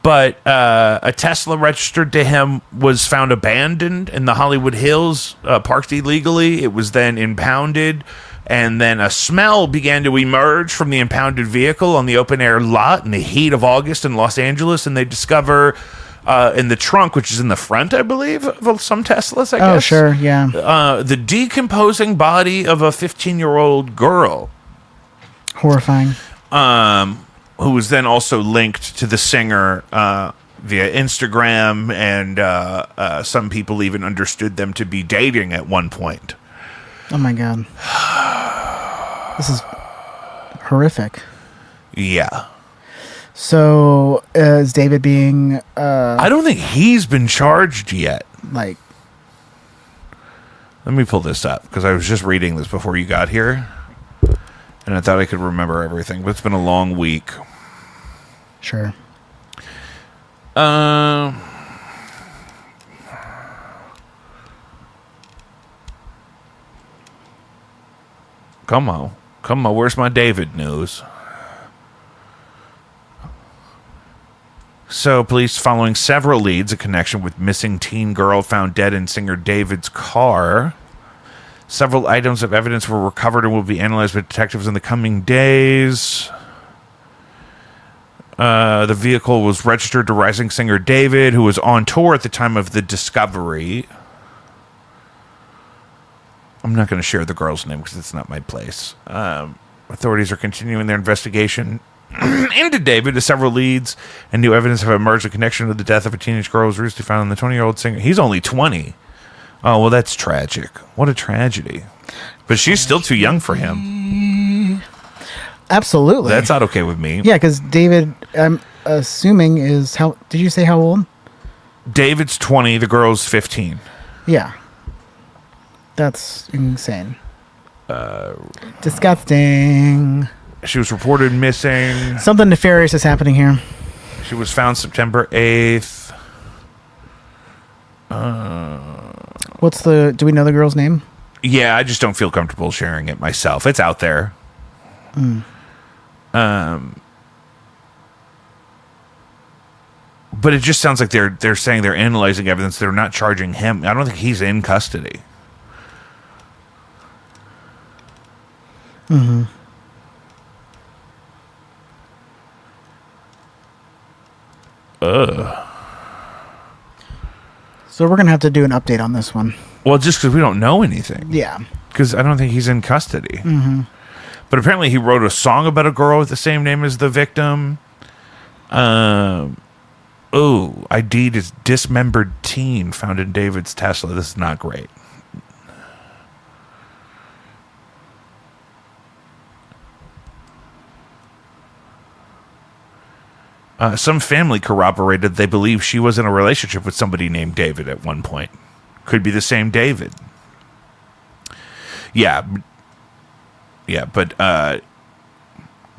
but a Tesla registered to him was found abandoned in the Hollywood Hills, parked illegally. It was then impounded, and then a smell began to emerge from the impounded vehicle on the open-air lot in the heat of August in Los Angeles, and they discover in the trunk, which is in the front, I believe, of some Teslas, I guess. Oh, sure, yeah. The decomposing body of a 15-year-old girl. Horrifying. Who was then also linked to the singer via Instagram, and some people even understood them to be dating at one point. Oh, my God. This is horrific. Yeah. So, is David being... I don't think he's been charged yet. Like... Let me pull this up, because I was just reading this before you got here, and I thought I could remember everything, but it's been a long week. Sure. Come on. Where's my David news? So, police following several leads, a connection with missing teen girl found dead in singer David's car. Several items of evidence were recovered and will be analyzed by detectives in the coming days. The vehicle was registered to rising singer David, who was on tour at the time of the discovery. I'm not going to share the girl's name because it's not my place. Authorities are continuing their investigation into David as several leads and new evidence have emerged in connection to the death of a teenage girl who was recently found in the 20-year-old singer. He's only 20. Oh, well, that's tragic. What a tragedy. But she's still too young for him. Absolutely. That's not okay with me. Yeah, because David, I'm assuming, is how... Did you say how old? David's 20. The girl's 15. Yeah. That's insane. Disgusting. She was reported missing. Something nefarious is happening here. She was found September 8th. Do we know the girl's name? Yeah, I just don't feel comfortable sharing it myself. It's out there. But it just sounds like they're saying they're analyzing evidence. They're not charging him. I don't think he's in custody. Mm-hmm. So we're going to have to do an update on this one. Well, just because we don't know anything. Yeah. Because I don't think he's in custody. Mm-hmm. But apparently he wrote a song about a girl with the same name as the victim. Oh, ID'd as dismembered teen found in David's Tesla. This is not great. Some family corroborated they believe she was in a relationship with somebody named David at one point. Could be the same David. Yeah, but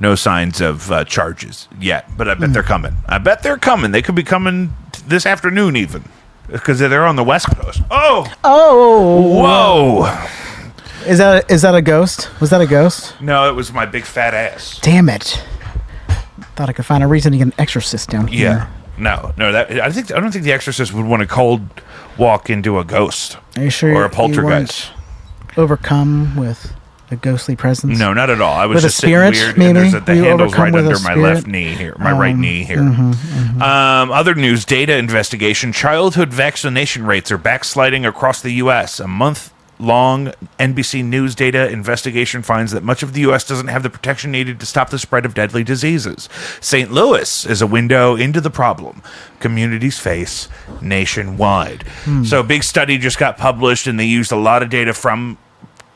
no signs of charges yet. But I bet they're coming. They could be coming this afternoon even, because they're on the West Coast. Oh! Whoa! Is that a ghost? Was that a ghost? No, it was my big fat ass. Damn it. Thought I could find a reason to get an exorcist down here. Yeah. No. I don't think the exorcist would want to cold walk into a ghost. Are you sure? Or a poltergeist. Overcome with a ghostly presence? No, not at all. I was with just a spirit, sitting weird, maybe? and there's the handle's right under my spirit? left knee here, my right knee here. Other news: data investigation. Childhood vaccination rates are backsliding across the U.S. A month-long NBC News data investigation finds that much of the U.S. doesn't have the protection needed to stop the spread of deadly diseases. St. Louis is a window into the problem communities face nationwide. So a big study just got published, and they used a lot of data from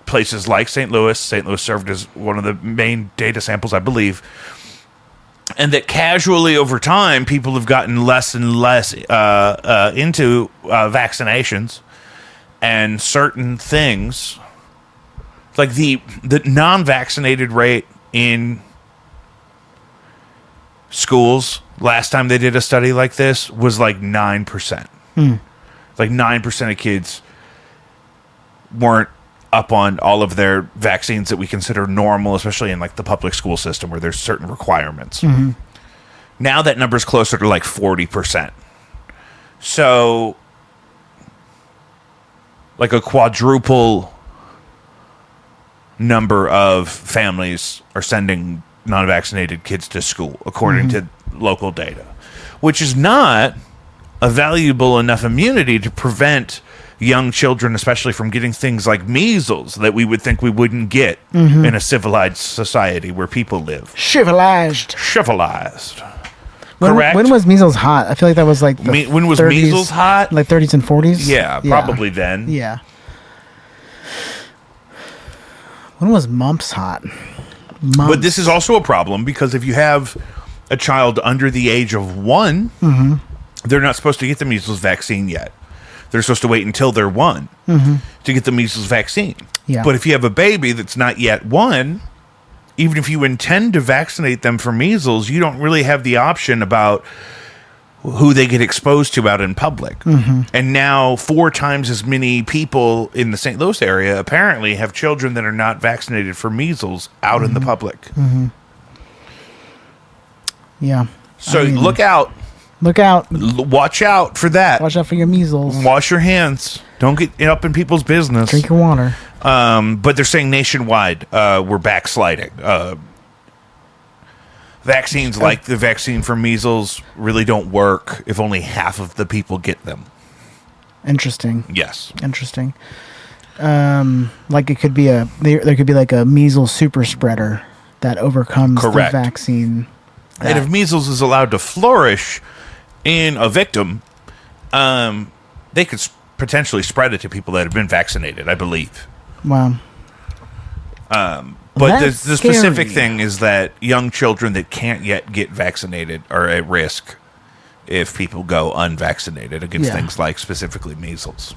places like St. Louis. St. Louis served as one of the main data samples, I believe. And that casually over time, people have gotten less and less into vaccinations. And certain things, like the non-vaccinated rate in schools, last time they did a study like this, was like 9%. Like 9% of kids weren't up on all of their vaccines that we consider normal, especially in like the public school system where there's certain requirements. Now that number's closer to like 40%. So like a quadruple number of families are sending non-vaccinated kids to school, according to local data, which is not a valuable enough immunity to prevent young children, especially from getting things like measles that we would think we wouldn't get in a civilized society where people live. Civilized. Correct. When was measles hot? I feel like that was like the when was 30s, measles hot? Like 30s and 40s? Yeah, probably then. Yeah. When was mumps hot? But this is also a problem because if you have a child under the age of 1, they're not supposed to get the measles vaccine yet. They're supposed to wait until they're 1 to get the measles vaccine. Yeah. But if you have a baby that's not yet 1, even if you intend to vaccinate them for measles, you don't really have the option about who they get exposed to out in public. And now 4 times as many people in the St. Louis area apparently have children that are not vaccinated for measles out in the public. Yeah. So look out. Look out. Watch out for that. Watch out for your measles. Wash your hands. Don't get up in people's business. Drink your water. But they're saying nationwide we're backsliding. Vaccines like the vaccine for measles really don't work if only half of the people get them. Interesting. Yes. Interesting. Like it could be there could be like a measles super spreader that overcomes the vaccine. And if measles is allowed to flourish in a victim, they could potentially spread it to people that have been vaccinated, I believe. Wow. But the specific thing is that young children that can't yet get vaccinated are at risk if people go unvaccinated against things like specifically measles.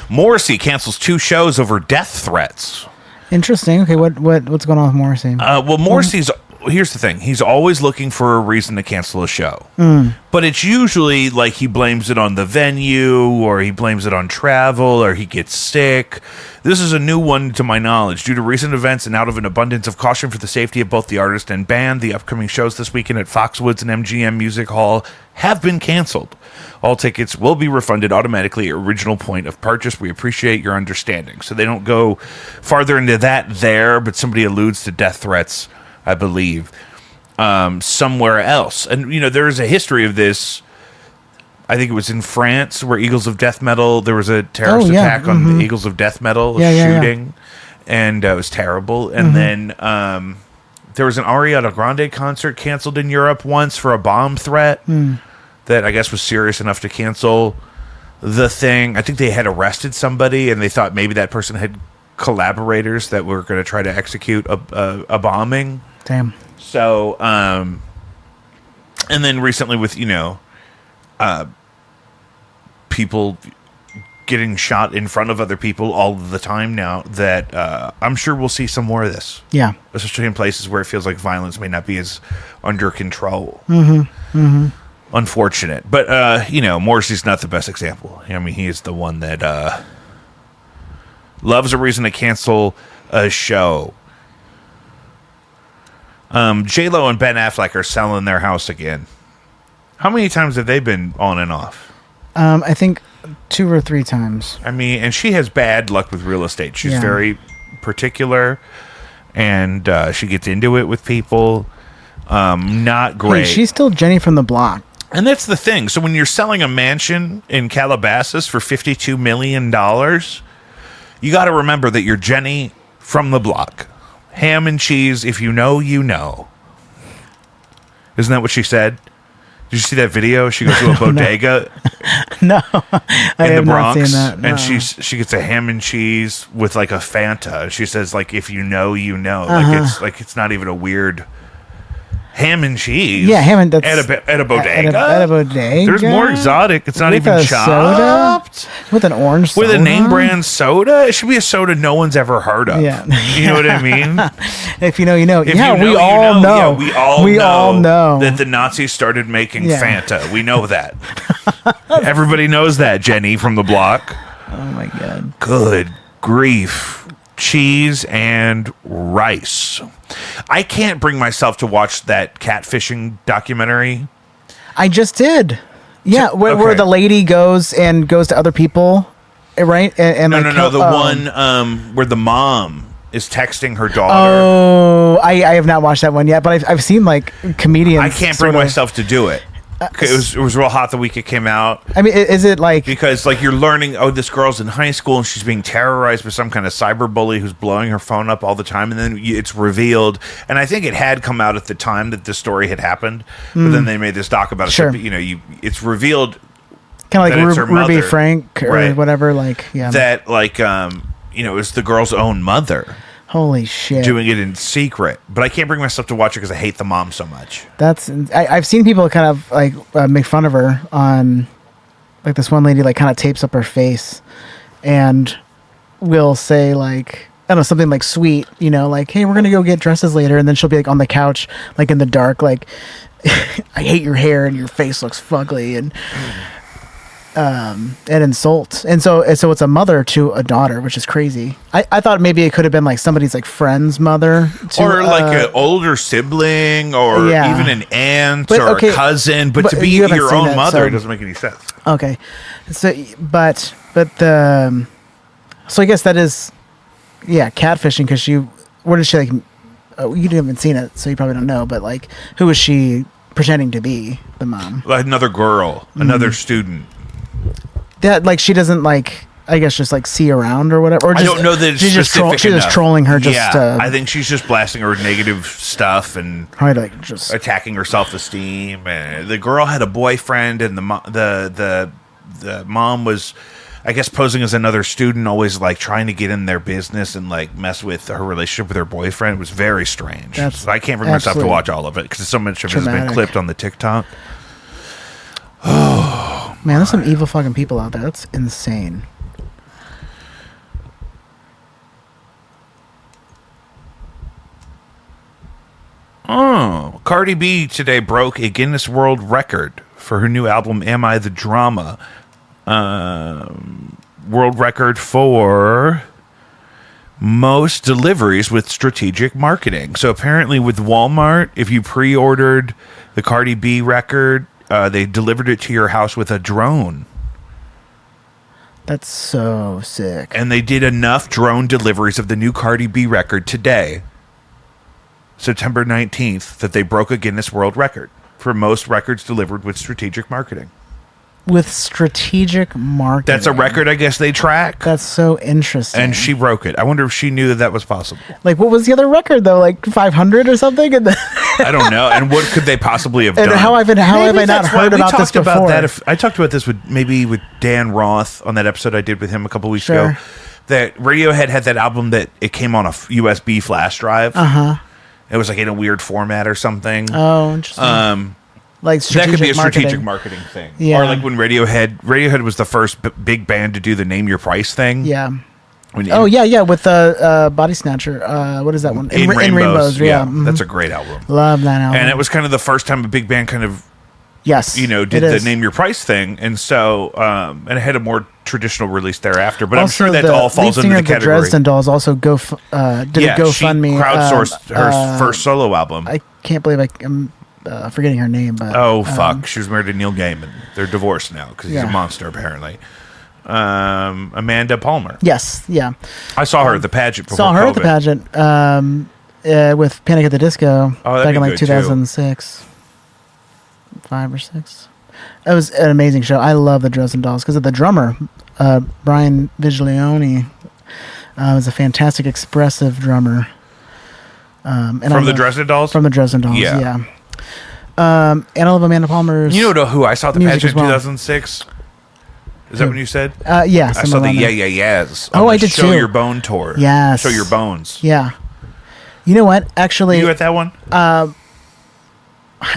Morrissey cancels 2 shows over death threats. Interesting. Okay, what's going on with Morrissey? Well, Morrissey's... Here's the thing. He's always looking for a reason to cancel a show. But it's usually like he blames it on the venue or he blames it on travel or he gets sick. This is a new one to my knowledge. Due to recent events and out of an abundance of caution for the safety of both the artist and band, the upcoming shows this weekend at Foxwoods and MGM Music Hall have been canceled. All tickets will be refunded automatically at original point of purchase. We appreciate your understanding. So they don't go farther into that there, but somebody alludes to death threats, I believe, somewhere else. And, there is a history of this. I think it was in France where Eagles of Death Metal, there was a terrorist attack on the Eagles of Death Metal shooting. And it was terrible. And then There was an Ariana Grande concert canceled in Europe once for a bomb threat that I guess was serious enough to cancel the thing. I think they had arrested somebody, and they thought maybe that person had collaborators that were going to try to execute a bombing. Damn. So, and then recently with, people getting shot in front of other people all the time now, that I'm sure we'll see some more of this. Yeah. Especially in places where it feels like violence may not be as under control. Unfortunate. But, Morrissey's not the best example. I mean, he is the one that loves a reason to cancel a show. J-Lo and Ben Affleck are selling their house again. How many times have they been on and off? I think 2 or 3 times. I mean, and she has bad luck with real estate. She's very particular, and she gets into it with people. Not great. Hey, she's still Jenny from the block. And that's the thing. So when you're selling a mansion in Calabasas for $52 million, you got to remember that you're Jenny from the block. Ham and cheese, if you know, you know. Isn't that what she said? Did you see that video? She goes to a bodega No, I in the have Bronx, not seen that. No. and she gets a ham and cheese with like a Fanta. She says, like, if you know, you know. Like it's not even a weird ham and cheese. Yeah, ham and that's at a bodega. At a bodega. There's more exotic. It's not With even a chopped. soda? With an orange soda? With a name brand soda? It should be a soda no one's ever heard of. Yeah. You know what I mean? If you know, you know. If Yeah, you know, we you all know. Yeah, we all know that the Nazis started making Yeah. Fanta. We know that. Everybody knows that, Jenny from the block. Oh, my God. Good grief. Cheese and rice. I can't bring myself to watch that catfishing documentary. I just did. Yeah, where Okay. the lady goes to other people, right? And No. The one where the mom is texting her daughter. Oh, I have not watched that one yet, but I've seen like comedians. I can't bring myself to do it. It was real hot the week it came out. I mean, is it like Because like you're learning, this girl's in high school and she's being terrorized by some kind of cyber bully who's blowing her phone up all the time, and then it's revealed. And I think it had come out at the time that this story had happened, but then they made this doc about it. Sure. So, it's revealed kind of that it's like her Ruby mother. Frank or Right. whatever? Like, yeah. that like it was the girl's own mother Holy shit! doing it in secret. But I can't bring myself to watch it because I hate the mom so much. I've seen people kind of like make fun of her on, like, this one lady like kind of tapes up her face and will say like, I don't know, something like sweet, like, hey, we're gonna go get dresses later, and then she'll be like on the couch like in the dark like, I hate your hair and your face looks fugly, and insult. And so it's a mother to a daughter, which is crazy. I thought maybe it could have been like somebody's like friend's mother Or like an older sibling, or Yeah. even an aunt But, or okay, a cousin. But to be you haven't your seen own that, mother, so- it doesn't make any sense. Okay, so but the so I guess that is catfishing, because where did she like? Oh, you haven't seen it, so you probably don't know. But like, who is she pretending to be? The mom. Like another girl, another student. That like she doesn't like, I guess, just like see around or whatever. Or just, I don't know that it's she's specific she's just enough. trolling her. Just Yeah, I think she's just blasting her with negative stuff and probably like just attacking her self-esteem. And the girl had a boyfriend, and the mom was, I guess, posing as another student, always like trying to get in their business and like mess with her relationship with her boyfriend. It was very strange. That's So I can't bring myself to absolutely watch all of it because so much of it has been traumatic. clipped on the TikTok. man. There's some evil fucking people out there. That's insane. Oh, Cardi B today broke a Guinness World Record for her new album, Am I the Drama? World record for most deliveries with strategic marketing. So apparently with Walmart, if you pre-ordered the Cardi B record, they delivered it to your house with a drone. That's so sick. And they did enough drone deliveries of the new Cardi B record today, September 19th, that they broke a Guinness World Record for most records delivered with strategic marketing. with strategic marketing. That's a record, I guess they track. That's so interesting. And she broke it. I wonder if she knew that was possible. Like, what was the other record though? Like 500 or something? And then I don't know. And what could they possibly have done? and how have I not heard about this before? I talked about this with Dan Roth on that episode I did with him a couple weeks ago. That Radiohead had that album that it came on a USB flash drive. It was like in a weird format or something. Oh, interesting. Like that could be a strategic marketing thing. Yeah. Or like when Radiohead was the first big band to do the Name Your Price thing. Yeah. With the Body Snatcher. What is that one? In Rainbows. Yeah. That's a great album. Love that album. And it was kind of the first time a big band kind of did the Name Your Price thing. And so and it had a more traditional release thereafter. But also, I'm sure that all falls into the category. The Dresden Dolls also did a GoFundMe. She crowdsourced her first solo album. I can't believe I'm forgetting her name, but fuck, she was married to Neil Gaiman. They're divorced now because he's a monster apparently. Amanda Palmer. Yes, yeah. I saw her at the pageant. Before saw her COVID. at the pageant with Panic at the Disco back in like 2006, 5 or 6. It was an amazing show. I love the Dresden Dolls because of the drummer, Brian Viglione. Was a fantastic, expressive drummer. From the Dresden Dolls. From the Dresden Dolls, yeah. And I love Amanda Palmer's. You know who I saw at the pageant in well. 2006? Is that what you said? Yeah. I saw the Yes. Oh, I did too. Show Your Bone tour. Yes. Show Your Bones. Yeah. You know what? Actually, you at that one?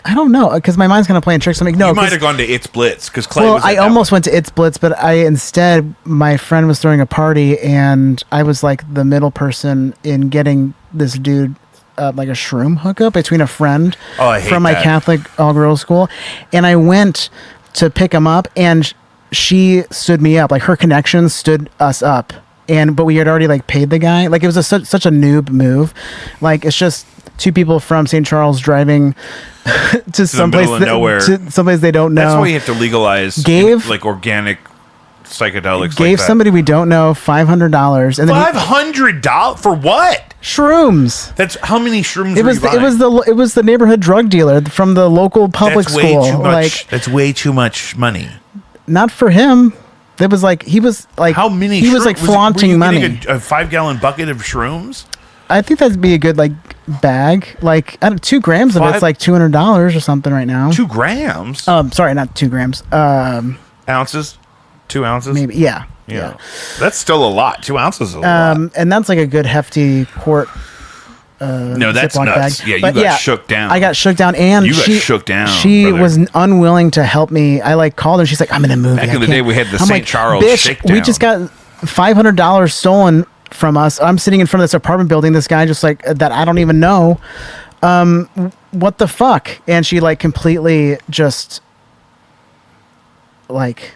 I don't know because my mind's gonna play and tricks on me. No, you might have gone to It's Blitz because Clay was. I almost went to It's Blitz, but instead my friend was throwing a party and I was like the middle person in getting this dude. Like a shroom hookup between a friend from my Catholic all-girls school, and I went to pick him up, and she stood me up. Like her connections stood us up, but we had already like paid the guy. Like it was such a noob move. Like it's just two people from St. Charles driving to someplace nowhere, to someplace they don't know. That's why you have to legalize like organic psychedelics. Gave somebody we don't know $500, and then $500 for what? Shrooms. That's how many shrooms? It was the neighborhood drug dealer from the local public school. That's way too much money. Not for him. It was like he was like how many? He was like flaunting money. A 5-gallon bucket of shrooms. I think that'd be a good like bag. Like 2 grams of it's like $200 or something right now. 2 grams. Sorry, not 2 grams. Ounces. 2 ounces? Maybe, yeah. That's still a lot. 2 ounces is a lot. And that's like a good hefty quart. No, that's Ziploc nuts. bag. Yeah, you got shook down. I got shook down, and you got shook down. She brother. was unwilling to help me. I like called her. She's like, "I'm in a movie." Back in the day, we had the St. Charles shakedown. We just got $500 stolen from us. I'm sitting in front of this apartment building. This guy just like that I don't even know. What the fuck? And she like completely just like.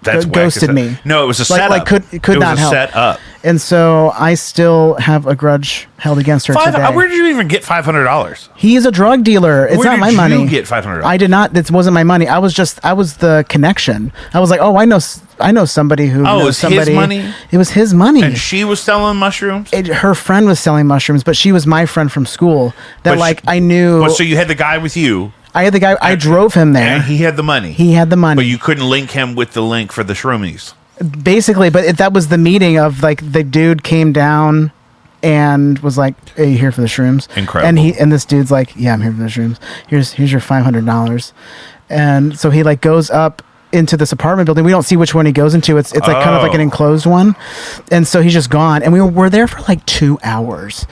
That's ghosted me. No, it was a setup. Like could not help. Set up. And so I still have a grudge held against her today. Where did you even get $500? He's a drug dealer. It's not my money. Where did you get $500? I did not. It wasn't my money. I was the connection. I was like, oh, I know somebody who knows somebody. His money? It was his money. And she was selling mushrooms? Her friend was selling mushrooms, but she was my friend from school that I knew. So you had the guy with you. I had the guy. I drove him there. And he had the money. He had the money. But you couldn't link him with the link for the shroomies. Basically, but that was the meeting of like the dude came down and was like, "Hey, you here for the shrooms?" Incredible. And this dude's like, "Yeah, I'm here for the shrooms. Here's your $500." And so he like goes up into this apartment building. We don't see which one he goes into. It's like kind of like an enclosed one. And so he's just gone. And we're there for like 2 hours,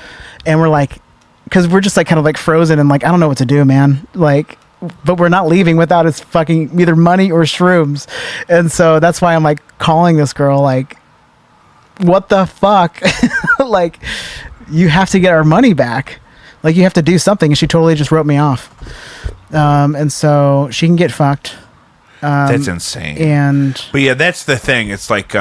and we're like. Because we're just like kind of like frozen and like I don't know what to do, man. Like, but we're not leaving without his fucking either money or shrooms, and so that's why I'm like calling this girl like, what the fuck? Like, you have to get our money back. Like you have to do something, and she totally just wrote me off. And so she can get fucked. That's insane. But yeah, that's the thing. It's like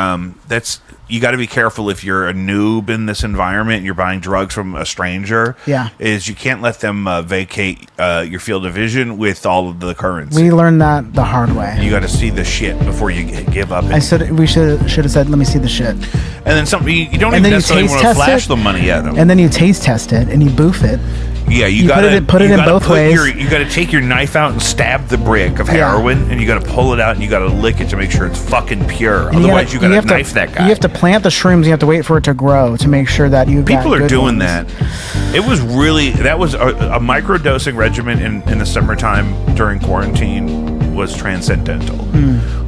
you got to be careful if you're a noob in this environment and you're buying drugs from a stranger. Yeah, is you can't let them vacate your field of vision with all of the currency. We learned that the hard way. You got to see the shit before you give up. We should have said, "Let me see the shit." And then something you don't even necessarily want to flash the money at them. And then you taste test it and you boof it. Yeah, you put it in both ways. You got to take your knife out and stab the brick of heroin, and you got to pull it out and you got to lick it to make sure it's fucking pure. And Otherwise, you got to knife that guy. You have to plant the shrooms. You have to wait for it to grow to make sure that you. People are doing ones. that. It was really that was a microdosing regimen in the summertime during quarantine was transcendental.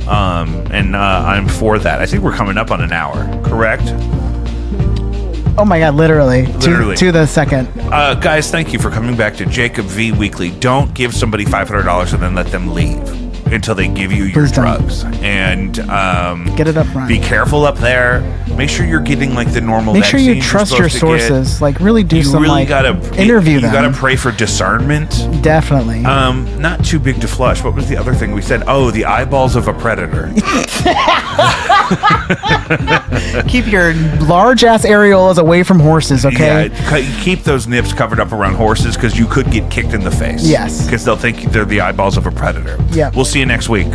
And I'm for that. I think we're coming up on an hour. Correct? Oh my God, literally. To the second. Guys, thank you for coming back to Jacob V Weekly. Don't give somebody $500 and then let them leave until they give you your drugs. And get it up front. Be careful up there. Make sure you're getting like the normal Make sure you trust your sources. Like really do some really like gotta interview them. You gotta pray for discernment. Definitely. Not too big to flush. What was the other thing we said? Oh, the eyeballs of a predator. Keep your large ass areolas away from horses, okay? Yeah, keep those nips covered up around horses because you could get kicked in the face. Yes. Because they'll think they're the eyeballs of a predator. Yeah. We'll see you next week.